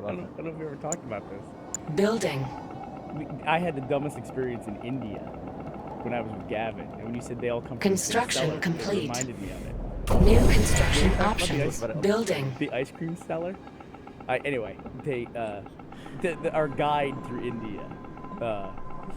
I don't know if we ever talked about this. Building. I had the dumbest experience in India when I was with Gavin, and when you said they all come from Construction the cellar, complete. it reminded me of it. New construction Yeah, options. but Building. The ice cream cellar. Anyway, our guide through India,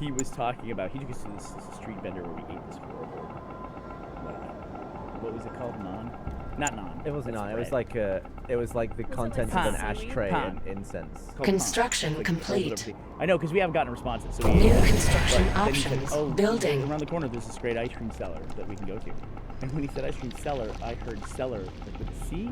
he was talking about. He took us to this street vendor where we ate this horrible. What was it called? Naan? Not naan. It wasn't naan. It was like the contents like of an pan? ashtray Pan. and incense. Called Construction naan. Like, complete. I know, because we haven't gotten responses. So we New ate that. construction But then he said, options. "Oh, Building. around the corner, there's this great ice cream cellar that we can go to." And when he said ice cream cellar, I heard cellar like with a C.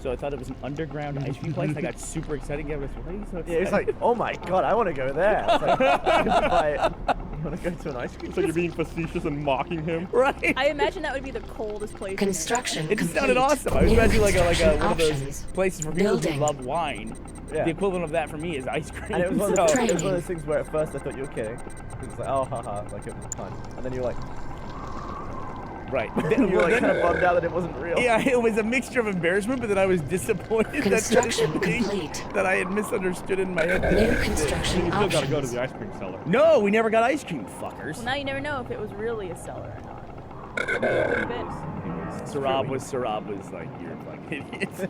So I thought it was an underground ice cream place. I got super excited. I was like, "Why are you so excited?" Yeah, it's like, oh my god, I want to go there. It's like, you want to go to an ice cream? So you're being facetious and mocking him? Right. I imagine that would be the coldest place. Construction It just complete. sounded awesome. I was New imagining like one of construction those options. places for people Building. who love wine. Yeah. The equivalent of that for me is ice cream. And it was, one of So- those, it was one Training. of those things where at first I thought you were kidding. It was like, oh, haha, like it was fun. And then you were like, right. you were like kind of bummed out that it wasn't real. Yeah, it was a mixture of embarrassment, but then I was disappointed Construction that thing complete. that I had misunderstood in my head. New construction You still gotta go to options. the ice cream cellar. No, we never got ice cream, fuckers. Well, now you never know if it was really a cellar or not. Sarab was like, you're fucking idiots.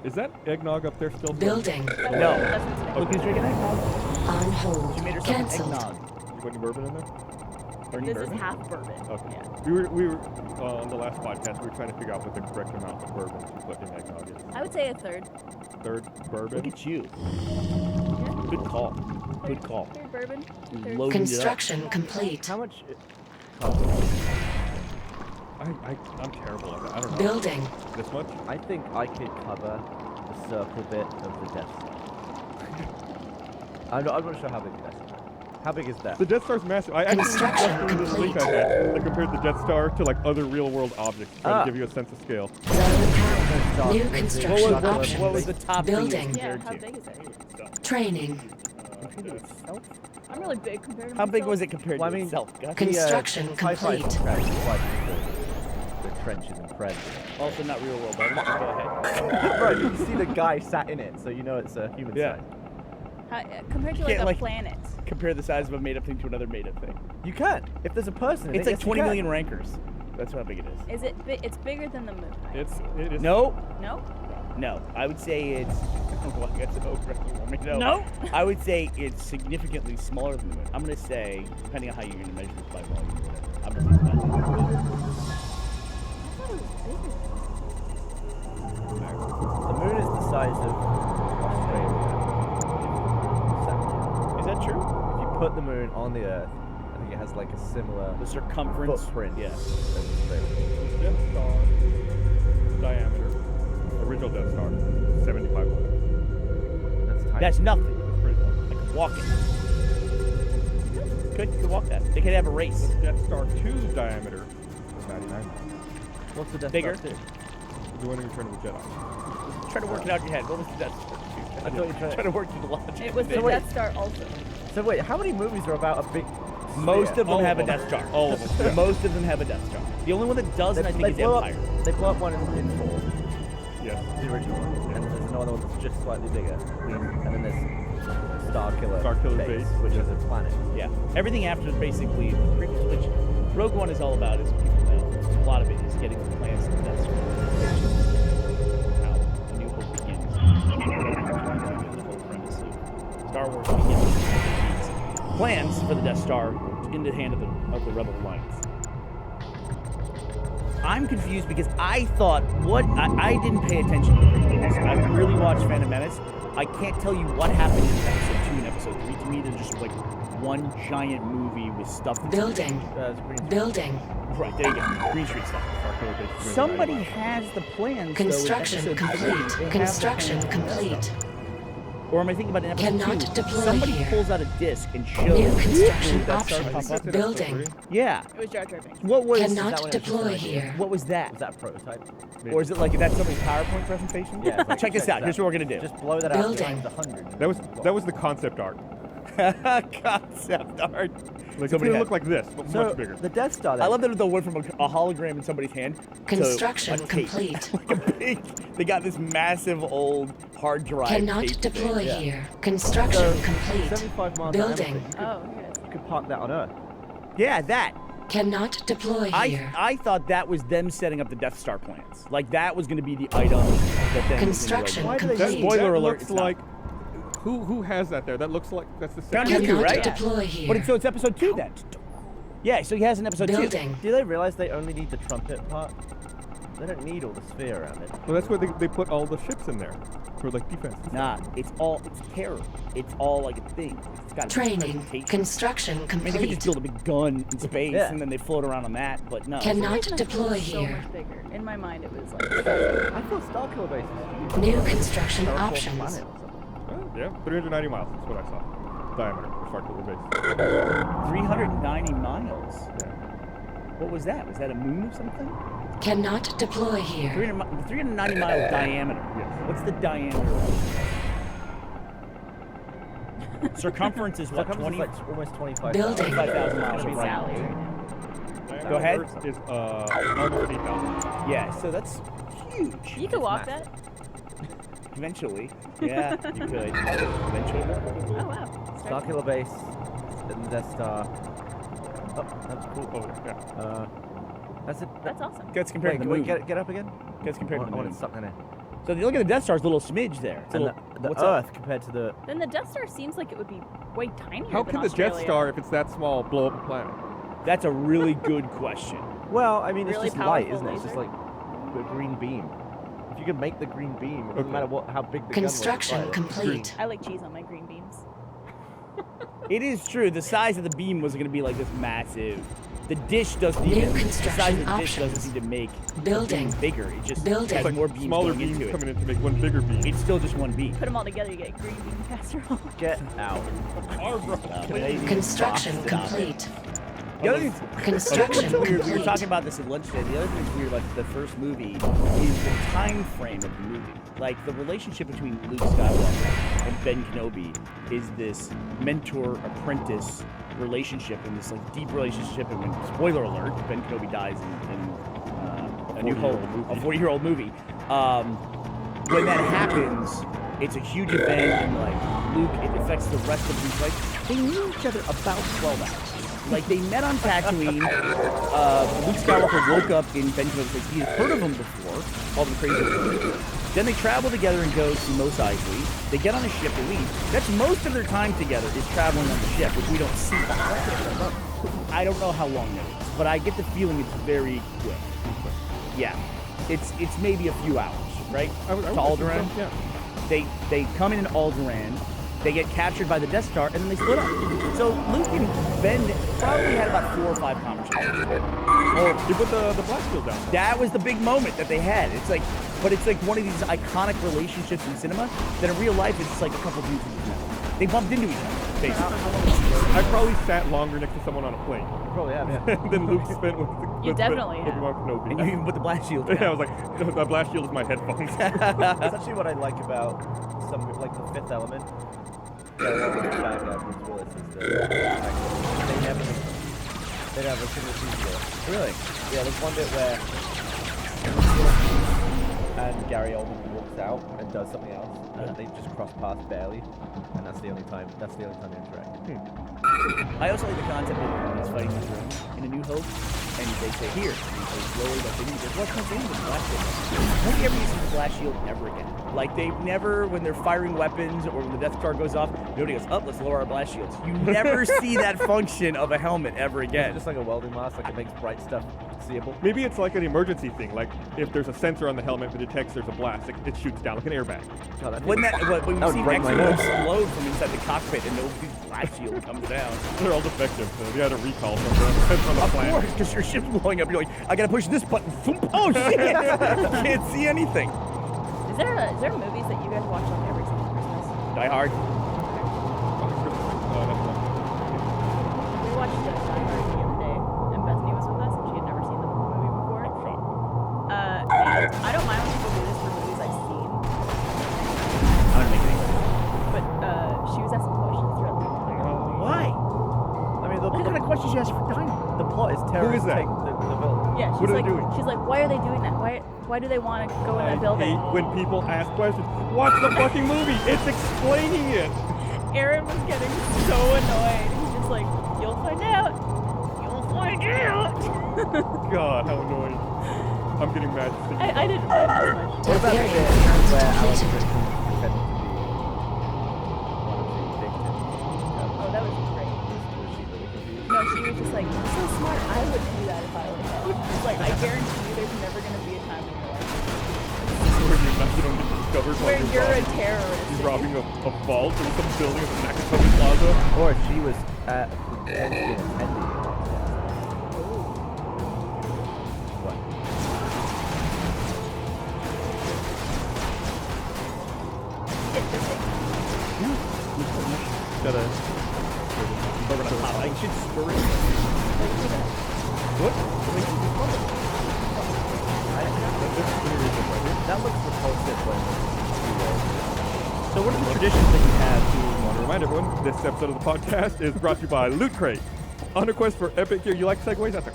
Is that eggnog up there still? Building. No. That's what's next. Look who's drinking eggnog. On hold. She made herself an Cancelled. eggnog. You put any bourbon in there? Burning This bourbon? is half bourbon. Okay. Yeah. We were on the last podcast. We were trying to figure out what the correct amount of bourbon to put in eggnog is. I would say a third. Third bourbon. Look at you. Yeah. Good call. Good call. Third bourbon. Two-thirds. Loading it up. Construction complete. How much? I'm terrible at that. I don't know. Building. This much? I think I could cover the circle bit of the Death Star. I'm not sure how big the Death Star is. How big is that? The Death Star's massive. I actually Construction just through this link I complete. had that compared the Death Star to like other real-world objects, trying to give you a sense of scale. Solar power. New What construction was, options. what was the top Building. thing you Yeah, compared how to? big is it? Training. I'm really big compared to How big myself. was it compared Well, I to mean, itself? Gus? Construction TIE fighter complete. crashed quite the trenches and predators. Also not real world, but go ahead. Right, you can see the guy sat in it, so you know it's a human Yeah. size. Compared to Can't, like a like- planet. Compare the size of a made-up thing to another made-up thing. You can. If there's a person in It's it, like yes, 20 you can. million rankers. That's how big it is. Is it? It's bigger than the moon. I It assume. is. No, No. no. I would say it's. Well, I guess it's over. You want me to know? No. I would say it's significantly smaller than the moon. I'm gonna say, depending on how you're gonna measure this by volume, or whatever. I'm gonna leave that. The moon is the size of Australia. Is that true? If you put the moon on the Earth, I think it has like a similar The circumference. footprint. Yeah. as Australia. Death Star diameter. Original Death Star. 7,500. That's tiny. That's nothing. That's pretty tall. I could walk it. You could walk that. They could have a race. Death Star 2's diameter is 99. What's the Death Bigger? Star 2? The one in Return of the Jedi. Try to work it out in your head. What was the Death Star? I thought you were trying Try to work through the logic. It was the So wait. Death Star also. So wait, how many movies are about a big Most sphere? of them All have of a them. Death Star. All of them, yeah. Most of them have a Death Star. The only one that doesn't, I think, is blow Empire. Up, they blow up one in 4, Yes. the original one, and there's another one that's just slightly bigger, Yeah. and then there's Starkiller Starkiller Base, which is a planet. Yeah. Everything after is basically, which Rogue One is all about, as people know. A lot of it is getting the plans to the Death Star. How A New Hope begins. The whole premise of Star Wars begins with these plans for the Death Star in the hand of the Rebel Alliance. I'm confused because I thought I didn't pay attention to the prequels. I really watched Phantom Menace. I can't tell you what happened in episode 2 and episode 3. To me, they're just like one giant movie with stuff. Building. It's green screen. Building. Right, there you go. Green Street stuff. Starkiller Base is Somebody 99. has the plans. Construction though, in episode 3. They complete. have Construction the plans. complete. Or am I thinking about an episode Cannot 2? deploy Somebody here. pulls out a disc and shows. New construction Death Star options. pop up. Building. Yeah. It was Jar Jar Binks. What was? that Cannot one is just deploy an idea? here. What was that? Was that a prototype? Or is it like that's somebody's PowerPoint presentation? Yeah. it's like, Check this out. Here's what we're gonna do. Just blow that out Building. times 100. That was the concept art. Concept art. Like, it's Somebody gonna had- look like this, but So much bigger. the Death Star. Then, I love that it went from a hologram in somebody's hand Construction to a tape. complete. Like a big. They got this massive old hard drive. Cannot tape deploy thing. Yeah. here. Construction So, complete. 75 miles Building. Oh, here it is. You could park that on Earth. Yeah, that. Cannot deploy here. I thought that was them setting up the Death Star plans. Like that was going to be the item that then. Construction Why do they- complete. Spoiler that alert, looks it's not. like. Who has that there? That looks like that's the Found second. you, Cannot right? deploy here. But so it's episode 2 then. Yeah, so he has an episode 2. Building. Do they realize they only need the trumpet part? They don't need all the sphere around it. Well, that's where they put all the ships in there for like defense. Nah, it's terror. It's all like a thing. It's got Training. presentation. Construction I mean, they could just complete. build a big gun in space Yeah. and then they float around on that, but no. Cannot For some reason, I thought it deploy was so here. much bigger. In my mind, it was like. I thought Starkiller Base was huge. New construction Terraform options. planet or something. Yeah, 390 miles. That's what I saw. Diameter for Starkiller Base. 390 miles. Yeah. What was that? Was that a moon or something? Cannot deploy here. 390 mile diameter. Yes. What's the diameter of Circumference is what, Circumference 20? is like almost 25. Building. 25,000 miles. It's Right. Sally right now. Diameter Go ahead. of Earth is almost 8,000. Yeah, so that's huge. You could walk that. Eventually. Yeah, you could. Eventually. Oh wow. Starkiller Base, then the Death Star. Oh, that's cool. Oh, yeah. That's it. That's awesome. That's compared Wait, to the moon. get up again? That's compared to I the want moon. it stuck in there. So if you look at the Death Star's a little smidge there. It's a And little- the what's up? Earth compared to the. Then the Death Star seems like it would be way tinier. How than can the Australia. Death Star, if it's that small, blow up a planet? That's a really good question. Well, I mean, Really it's just light, powerful isn't it? It's just laser? like a green beam. If you can make the green beam, it doesn't Okay. matter how big the gun was. Construction it's complete. I like cheese on my green beans. It is true. The size of the beam was going to be like this massive. The dish doesn't New even. The size construction of the dish options. doesn't need to make the Building. beam bigger. It just Building. has Like more beams smaller going beams into it. coming in to make one bigger beam. It's still just one beam. Put them all together, you get green bean casserole. Get out. Construction complete. The other thing, Construction we were complete. talking about this at lunch today. The other thing that's weird about the first movie is the time frame of the movie. Like the relationship between Luke Skywalker and Ben Kenobi is this mentor-apprentice relationship and this like deep relationship. And when, spoiler alert, Ben Kenobi dies in A New Hope, a 40-year-old movie. When that happens, it's a huge event, and like Luke, it affects the rest of these. Like they knew each other about 12 hours. Like they met on Tatooine. Luke Skywalker woke up in Ben Kenobi's place. He had heard of him before, all the crazy. Then they travel together and go to Mos Eisley. They get on a ship and leave. That's most of their time together is traveling on the ship, which we don't see. I don't know how long that is, but I get the feeling it's very quick. Yeah, it's maybe a few hours, right? I would to think so, Alderaan. yeah. They come in Alderaan. They get captured by the Death Star, and then they split up. So Luke and Ben probably had about 4 or 5 conversations. Oh, you put the blast shield down. That was the big moment that they had. It's like, but it's like one of these iconic relationships in cinema that in real life it's just like a couple dudes who just met. They bumped into each other, basically. I probably sat longer next to someone on a plane Probably have. than Luke spent with You definitely have. Obi-Wan Kenobi. And you even put the blast shield down. Yeah, I was like, the blast shield is my headphones. That's actually what I like about some, like the Fifth Element. Bruce Willis is the they never a single scene together. Really? Yeah, there's one bit where and Gary Oldman walks out and does something else, and they just cross paths barely, and that's the only time they interact. I also like the concept of he's fighting the drone in A New Hope, and they say here, and he says lower the thing, he goes, what's my thing with the blast shield? Nobody ever uses the blast shield ever again. Like they never, when they're firing weapons or when the Death Star goes off, nobody goes, oh, let's lower our blast shields. You never see that function of a helmet ever It's again. just like a welding mask, like it makes bright stuff seeable. Maybe it's like an emergency thing. Like if there's a sensor on the helmet that detects there's a blast, it shoots down like an airbag. God, that'd be- When when That you would see break my X-Men nose. explode from inside the cockpit and nobody's blast shield comes down. They're all defective. So they had a recall from the sensor on the Of planet. course, because your ship's blowing up. You're like, I gotta push this button. Thump. Oh shit! Can't see anything. Is there movies that you guys watch like every single Christmas? Die Hard. We watched Die Hard the other day, and Bethany was with us, and she had never seen the movie before. And I don't mind when people do this for movies I've seen, I don't make any sense. but she was asking questions throughout the entire just for dining. The plot is terrorists that? take the building. Yeah, she's What are they like, doing? she's like, why are they doing that? Why do they want to go in I that building? hate when people ask questions. Watch the fucking movie. It's explaining it. Aaron was getting so annoyed. He's just like, you'll find out. You'll find out. God, how annoying. I'm getting mad. just thinking I about didn't mind as much. What about the Tiberium bit has where Alan depleted. Rickman pretended to be one of the victims? Oh, that was great. Was she really confused? No, she was just like, I'm so smart. I wouldn't do that if I were you. It's like, I guarantee you there's never going to be a time in your life where you don't get discovered where while you're a robbing, terrorist. you're robbing a vault in some building at the Nakatomi Plaza. Or she was attending. What? It's the thing. Gotta. I should spur it. What? That looks repulsive when So what are the traditions that you have I want to remind everyone, this episode of the podcast is brought to you by Loot Crate. On a quest for epic gear. You like segues? That's a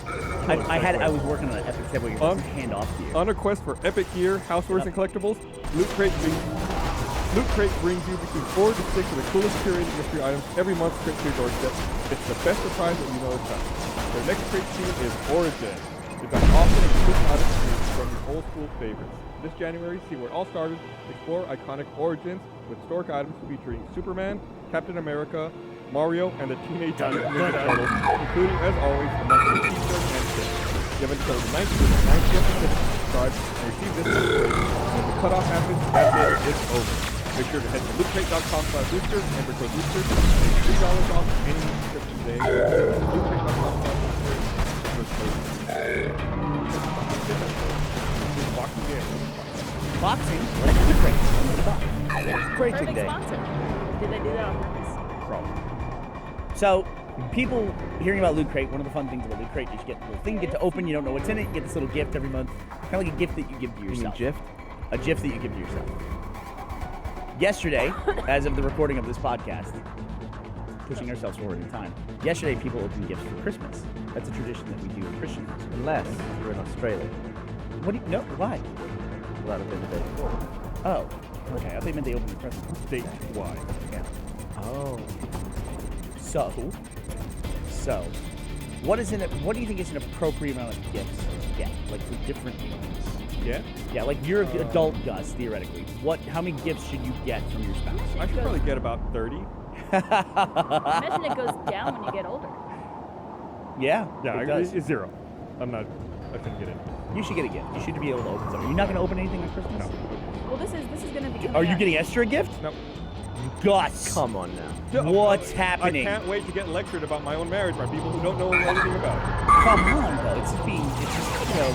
I was working on an epic segue you're Um, supposed to hand off to you. On a quest for epic gear, housewares, and collectibles, Loot Crate brings you between 4 to 6 of the coolest curated mystery items every month straight to your doorstep. It's the best surprise that you know is coming. Their next crate scheme is Origin. They've got often exclusive items from your old school favorites. This January, see where it all started. Explore iconic Origins with historic items featuring Superman, Captain America, Mario, and the Teenage Mutant Ninja Turtles, including, as always, a monthly t-shirt and kit. You have until the 19th to 90th to subscribe and receive this free. When the cutoff happens, that's it. It's over. Make sure to head to lootcrate.com/boosters and enter code boosters to make $3 off any subscription today. Lootcrate.com/boosters. Boxing game. Boxing? Let's do great. Crating Perfect day. sponsor. Did they do that on purpose? So, people hearing about Loot Crate, one of the fun things about Loot Crate is you get the little thing, you get to open, you don't know what's in it, you get this little gift every month. Kind of like a gift that you give to You mean yourself. GIF? A gift that you give to yourself. Yesterday, as of the recording of this podcast, pushing ourselves forward in time, yesterday people opened gifts for Christmas. That's a tradition that we do in Christian households. Unless you're in Australia. What do you, no, why? Well, that would have been the day before. Oh, okay, I thought you meant they opened the presents. Statewide. Yeah. Oh. So, what do you think is an appropriate amount of gifts to get, like for different things? Yeah? Yeah, like you're an adult, Gus, theoretically. How many gifts should you get from your spouse? I should probably get about 30. Imagine it goes down when you get older. Yeah, Yeah, it does. it's 0. I couldn't get it. You should get a gift. You should be able to open something. You're not going to open anything on Christmas? No. Well, this is gonna be. Are you getting Esther a gift? Nope. Gus! Come on now. What's happening? I can't wait to get lectured about my own marriage by people who don't know anything about it. Come on, though. It's just being invested so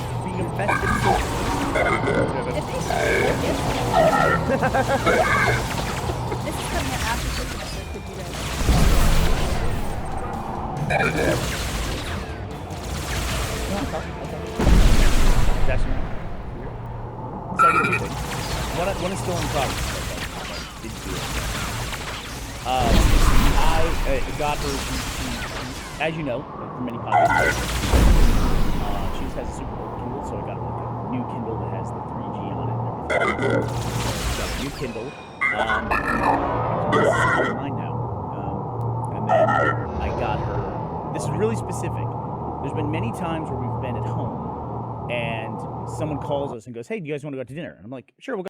Yeah, This is coming out after Christmas, so it could be like. That's right. So I did two things. One is still in progress. Didn't do it. I got her, she, as you know, from many podcasts, she just has a super old Kindle, so I got her like a new Kindle that has the 3G on it and everything. So, new Kindle. It's mine now. And then I got her, this is really specific. There's been many times where we've been at home and someone calls us and goes, hey, do you guys want to go out to dinner? And I'm like, sure, we'll go.